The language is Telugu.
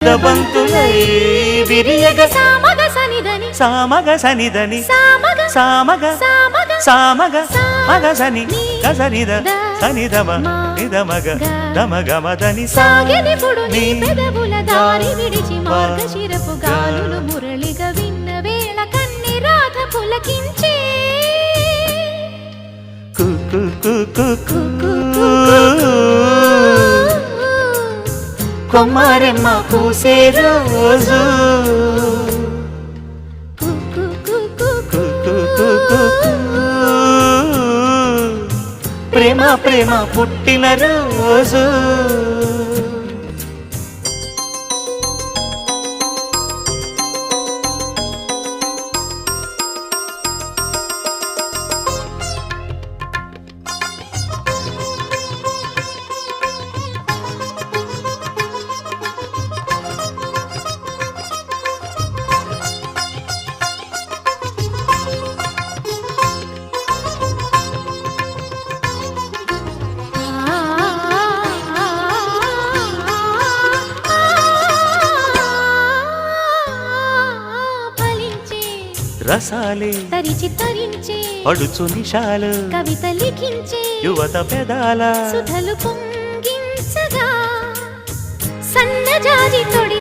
బంతులై విరియగ సామగ సనిదని సామగ సనిదని సామగ సామగ సామగ సామగ మగ సని గసనిద సనిదమ నిదమగ దమగమదని సాగెనిపుడు నీ పెదవుల దారి విడిచి మార్గశిరపు గాలులు మురళిగా విన్న వేళ కన్ని రాధ పులకించే కు కు కు కు కు కొమ్మారెమ్మ పూసే రోజు ప్రేమ ప్రేమ పుట్టిన రోజు రసాలే తరిచి తరించే అడుచు నిషాలు కవిత లిఖించే యువత పెదాల సుధలు పొంగించగా సన్నజాజి తొడి